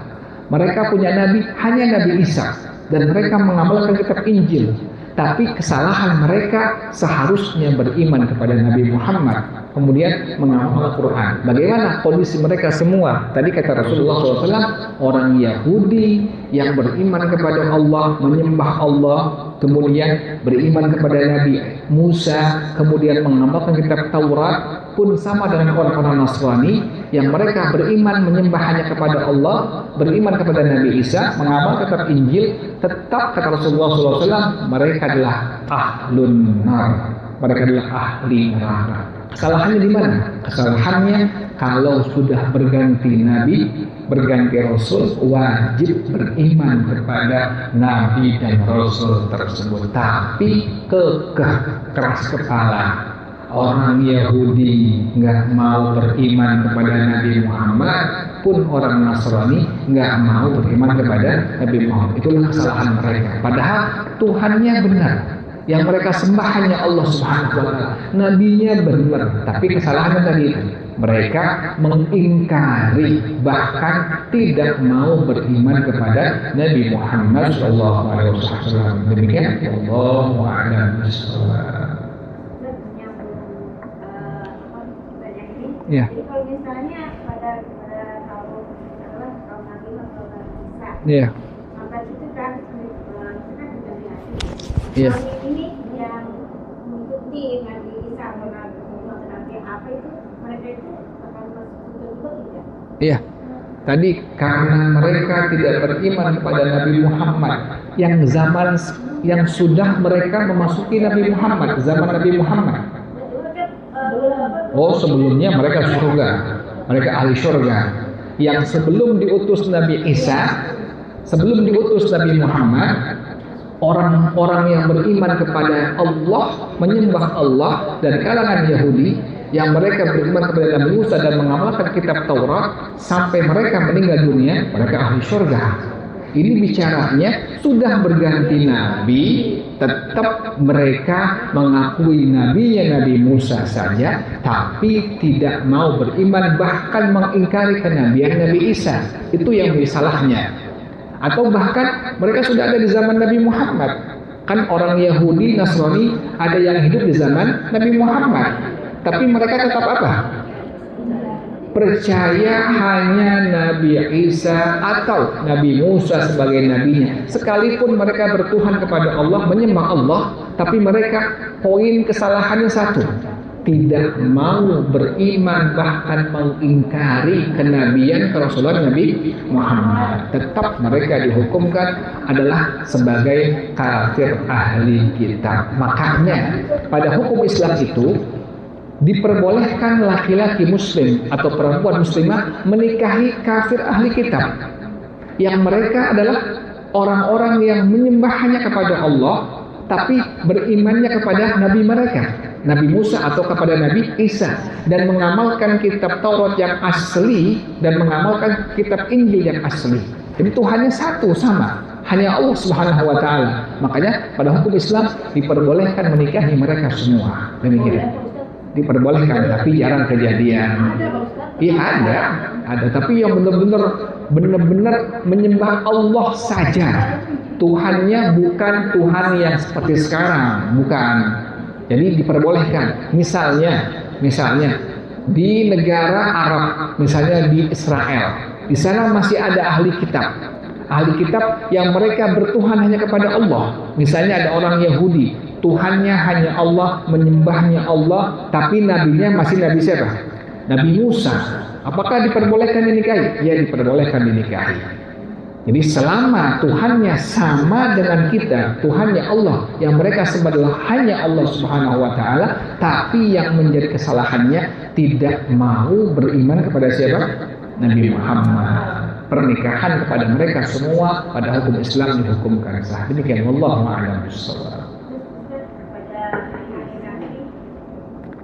Mereka punya nabi hanya Nabi Isa, dan mereka mengamalkan kitab Injil. Tapi kesalahan mereka seharusnya beriman kepada Nabi Muhammad, kemudian mengamalkan Al-Quran. Bagaimana kondisi mereka semua? Tadi kata Rasulullah SAW, orang Yahudi yang beriman kepada Allah, menyembah Allah, kemudian beriman kepada Nabi Musa, kemudian mengamalkan kitab Taurat, pun sama dengan orang-orang Nasrani yang mereka beriman menyembah hanya kepada Allah, beriman kepada Nabi Isa, mengamalkan kitab Injil, tetap kata Rasulullah SAW, mereka adalah ahlun nar, mereka adalah ahli neraka. Kesalahannya di mana? Kesalahannya kalau sudah berganti nabi, berganti rasul, wajib beriman kepada nabi dan rasul tersebut. Tapi kekeh, keras kepala. Orang Yahudi nggak mau beriman kepada Nabi Muhammad, pun orang Nasrani nggak mau beriman kepada Nabi Muhammad. Itulah kesalahan mereka. Padahal Tuhannya benar. Yang mereka sembah hanya Allah Subhanahu wa Ta'ala. Nabinya benar, tapi kesalahannya tadi itu. Mereka mengingkari, bahkan tidak mau beriman kepada Nabi Muhammad SAW. Demikian, Allahu a'lam bishawab. Ya. Jadi kalau misalnya pada kaum Nabi atau Isa, Ya. sampai itu kan kita juga lihat. Iya. Ini yang mengikuti Nabi Isa atau Nabi apa itu, mereka itu akan masuk juga tidak? Iya. Tadi karena mereka tidak beriman kepada Nabi Muhammad yang sudah mereka memasuki Nabi Muhammad, zaman Nabi Muhammad. Oh, sebelumnya mereka surga, mereka ahli surga. Yang sebelum diutus Nabi Isa, sebelum diutus Nabi Muhammad, orang-orang yang beriman kepada Allah, menyembah Allah dan kalangan Yahudi yang mereka beriman kepada Nabi Musa dan mengamalkan kitab Taurat sampai mereka meninggal dunia, mereka ahli surga. Ini bicaranya sudah berganti nabi, tetap mereka mengakui nabinya Nabi Musa saja, tapi tidak mau beriman, bahkan mengingkari kenabian Nabi Isa. Itu yang salahnya. Atau bahkan mereka sudah ada di zaman Nabi Muhammad. Kan orang Yahudi, Nasrani ada yang hidup di zaman Nabi Muhammad, tapi mereka tetap apa? Percaya hanya Nabi Isa atau Nabi Musa sebagai nabinya. Sekalipun mereka bertuhan kepada Allah, menyembah Allah, tapi mereka poin kesalahannya satu, tidak mau beriman, bahkan mengingkari kenabian kerasulan Nabi Muhammad. Tetap mereka dihukumkan adalah sebagai kafir ahli kitab. Makanya pada hukum Islam itu diperbolehkan laki-laki muslim atau perempuan muslimah menikahi kafir ahli kitab yang mereka adalah orang-orang yang menyembah hanya kepada Allah tapi berimannya kepada nabi mereka, Nabi Musa atau kepada Nabi Isa, dan mengamalkan kitab Taurat yang asli dan mengamalkan kitab Injil yang asli. Jadi Tuhannya satu, sama, hanya Allah Subhanahu wa Ta'ala. Makanya pada hukum Islam diperbolehkan menikahi mereka semua. Demikian. Diperbolehkan, tapi jarang kejadian. Iya ada, tapi yang benar-benar menyembah Allah saja. Tuhannya bukan Tuhan yang seperti sekarang, bukan. Jadi diperbolehkan. Misalnya di negara Arab, misalnya di Israel, di sana masih ada ahli kitab yang mereka bertuhan hanya kepada Allah. Misalnya ada orang Yahudi, Tuhannya hanya Allah, menyembahnya Allah, tapi nabinya masih nabi siapa? Nabi Musa. Apakah diperbolehkan dinikahi? Ya, diperbolehkan dinikahi. Jadi selama Tuhannya sama dengan kita, Tuhannya Allah, yang mereka sembah adalah hanya Allah Subhanahu wa Ta'ala, tapi yang menjadi kesalahannya tidak mau beriman kepada siapa? Nabi Muhammad. Pernikahan kepada mereka semua pada hukum Islam dihukumkan sah. Demikian, wallahu a'lam bishawab.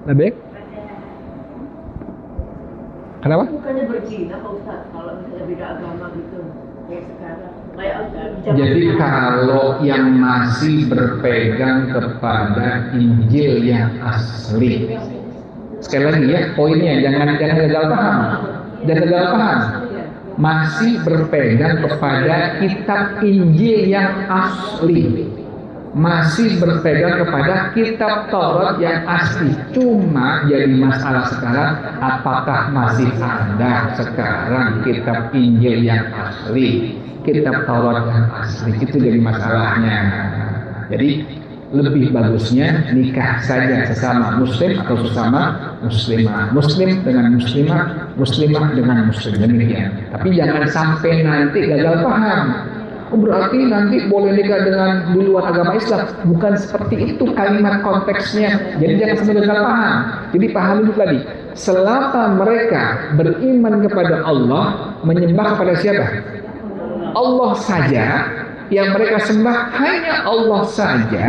Lebih? Kenapa? Bukannya berzina Pak Ustaz, kalau misalnya beda agama gitu kayak sekarang. Jadi kalau yang masih berpegang kepada Injil yang asli, sekali lagi ya poinnya, jangan gagal paham, masih berpegang kepada kitab Injil yang asli, masih berpegang kepada kitab Taurat yang asli. Cuma jadi masalah sekarang, apakah masih ada sekarang kitab Injil yang asli, kitab Taurat yang asli? Itu jadi masalahnya. Jadi lebih bagusnya nikah saja sesama muslim atau sesama muslimah, muslim dengan muslimah, muslimah dengan muslim, demikian. Tapi jangan sampai nanti gagal paham. Berarti nanti boleh nikah dengan di luar agama Islam. Bukan seperti itu kalimat konteksnya. Jadi jangan sampai gagal paham. Jadi paham itu tadi. Selama mereka beriman kepada Allah, menyembah kepada siapa? Allah saja. Yang mereka sembah hanya Allah saja.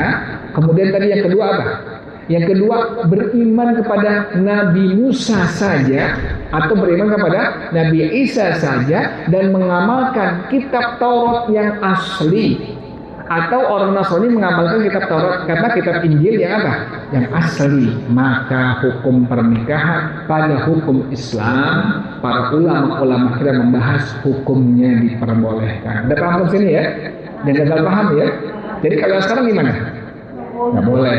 Kemudian tadi yang kedua apa? Yang kedua, beriman kepada Nabi Musa saja, atau beriman kepada Nabi Isa saja, dan mengamalkan kitab Taurat yang asli. Atau orang Nasrani mengamalkan kitab Taurat karena kitab Injil yang apa? Yang asli. Maka hukum pernikahan pada hukum Islam, para ulama-ulama kita membahas hukumnya diperbolehkan. Ada paham sini ya? Dan gagal paham ya? Jadi kalau sekarang gimana? Nggak boleh.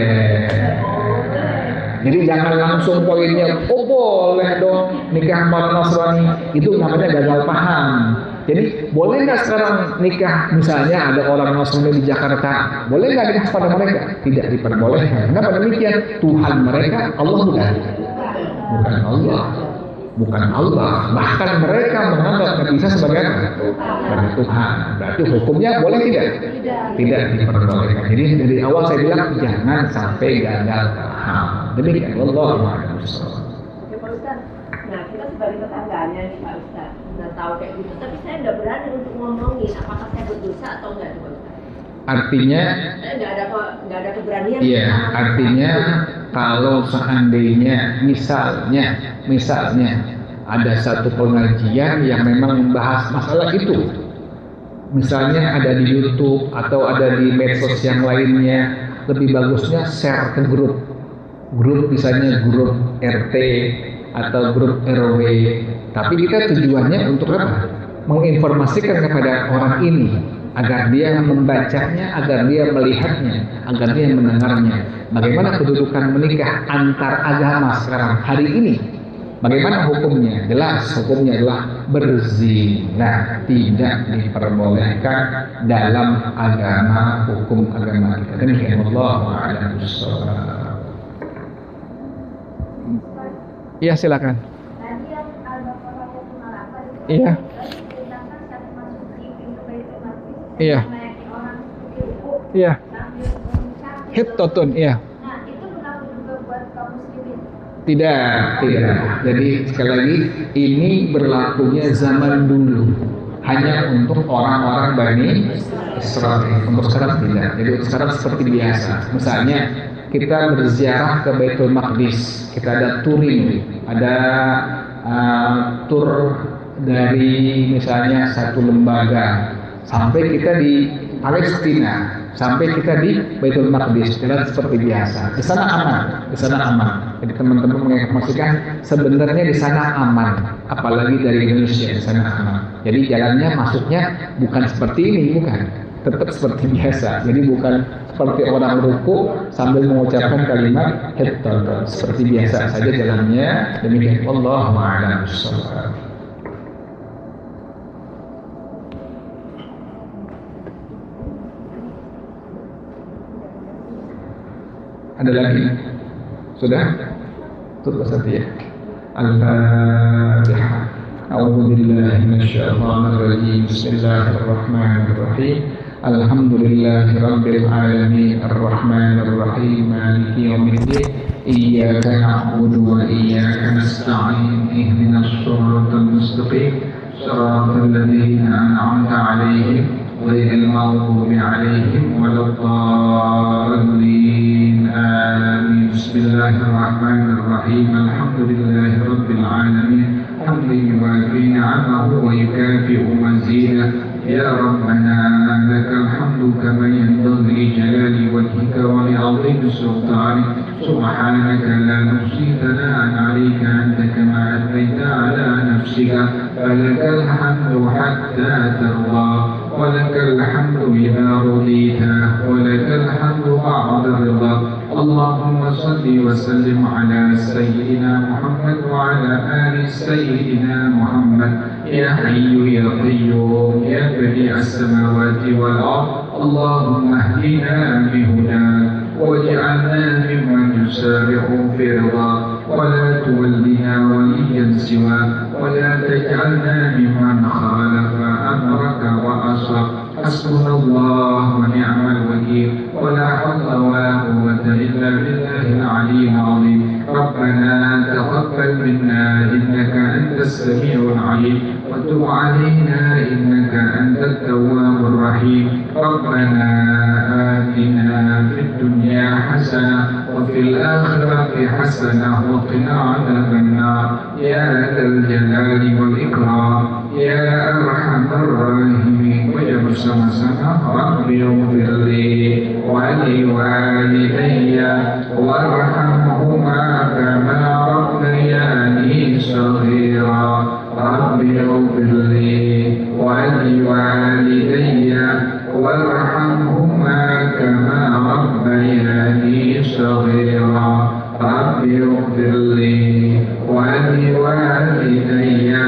Jadi jangan langsung poinnya, oh boleh dong nikah sama Nasrani. Itu namanya gagal paham. Jadi boleh nggak sekarang nikah, misalnya ada orang Nasrani di Jakarta, boleh nggak nikah pada mereka? Tidak diperbolehkan. Kenapa demikian? Tuhan mereka Allah bukan? Bukan Allah. Bukan Allah. Bahkan mereka menganggap Nabi Isa sebagai Tuhan. Berarti hukumnya boleh tidak? Tidak diperbolehkan. Jadi dari awal saya bilang jangan sampai gagal paham. Demikian Allah. Ya Pak Ustaz, nah kita sebagai tetangganya nih Pak Ustaz, udah tahu kayak gitu, tapi saya nggak berani untuk ngomongin apakah saya berdosa atau enggak Pak Ustaz. Artinya, saya nggak ada keberanian. iya, artinya kalau seandainya misalnya ada satu pengajian yang memang membahas masalah itu, misalnya ada di YouTube atau ada di medsos yang lainnya, lebih bagusnya share ke grup misalnya grup RT atau grup RW. Tapi kita tujuannya untuk apa? Menginformasikan kepada orang ini agar dia membacanya, agar dia melihatnya, agar dia mendengarnya. Bagaimana kedudukan menikah antar agama sekarang hari ini? Bagaimana hukumnya? Jelas hukumnya adalah berzina, tidak diperbolehkan dalam agama, hukum agama kita. Demikian Wallahu a'lam bishawab. Iya silakan. Tadi yang Al-Baqarah ayat 58 itu Iya. diperintahkan saat masuk di pintu Baitul Maqdis Iya. melayani orang di ruku Iya. sambil mengucap Hittotun, iya. Nah, itu berlaku juga buat kaum muslimin. Tidak. Jadi sekali lagi ini berlakunya zaman dulu. Hanya untuk orang-orang Bani Israel. Untuk sekarang tidak. Jadi sekarang seperti biasa. Misalnya kita berziarah ke Baitul Maqdis, kita ada touring, ada tur dari misalnya satu lembaga sampai kita di Palestina, sampai kita di Baitul Maqdis, jalan seperti biasa. Di sana aman. Jadi teman-teman menginformasikan sebenarnya di sana aman, apalagi dari Indonesia di sana aman. Jadi jalannya masuknya bukan seperti ini, bukan. Tetap seperti biasa. Jadi bukan seperti orang ruku sambil mengucapkan kalimat hittotun. Seperti biasa saja jalannya. Demikian Wallahu a'lam bishawab. Ada lagi? Sudah? Tutup saja ya. Al-Fatihah. A'udzu billahi minasyaitonir rajim. Bismillahirrahmanirrahim. Alhamdulillahi rabbil alamin arrahmanir rahim maliki yaumiddin. Iyyaka na'budu wa iyyaka nasta'in. Ihdinas shiratal mustaqim. Shiratal ladzina an'amta 'alaihim ghairil maghdubi 'alaihim waladdallin. Amin. Bismillahirrahmanirrahim. Alhamdulillahi rabbil alamin. حمد يوافي نعمه ويكافئ مزيده يا ربنا لك الحمد كما ينبغي لجلال وجهك ولعظيم سلطانك سبحانك لا نحصي ثناء عليك أنت كما أثنيت على نفسك فلك الحمد حتى ترضى ولك الحمد إذا رضيت ولك الحمد بعد الرضا. اللهم صل وسلم على سيدنا محمد وعلى آل سيدنا محمد. يا حي يا قيوم يا بديع السماوات والأرض، اللهم اهدنا بهداك واجعلنا ممن يسارع في رضاك، ولا تولنا وليا سواك، ولا تجعلنا ممن خالف أمرك وأصاك. حسبنا الله ونعم الوكيل، ولا حول ولا قوة إلا بالله العلي العظيم. ربنا تقبل منا إنك أنت السميع العليم، وتب علينا إنك أنت التواب الرحيم. ربنا آتنا في الدنيا حسنة وفي الآخرة حسنة وقنا عذاب النار يا ذا الجلال والإكرام يا أرحم الراحمين. وجب sama-sama Rabbi ighfirli wa liwalidayya warhamhuma kama rabbayani shaghira. Rabbi ighfirli wa liwalidayya warhamhuma kama rabbayani shaghira. Rabbi ighfirli wa liwalidayya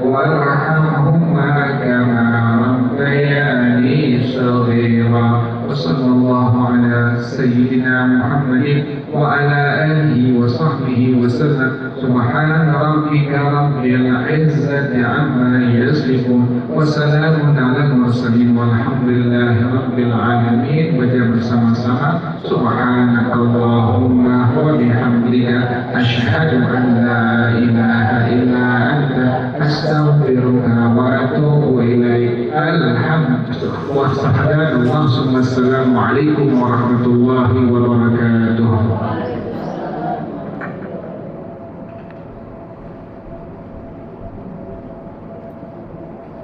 warhamhuma kama rabbayani shaghira. وصلى الله على سيدنا محمد وعلى آله وصحبه وسلم. سبحان ربك رب العزة عما يصفون وسلام على المرسلين والحمد لله رب العالمين. Baca bersama-sama Subhanaka Allahumma wa bihamdika asyhadu an la ilaha illa anta astaghfiruka wa atubu ilaik. Alhamdulillah. Wassalamualaikum warahmatullahi wabarakatuh.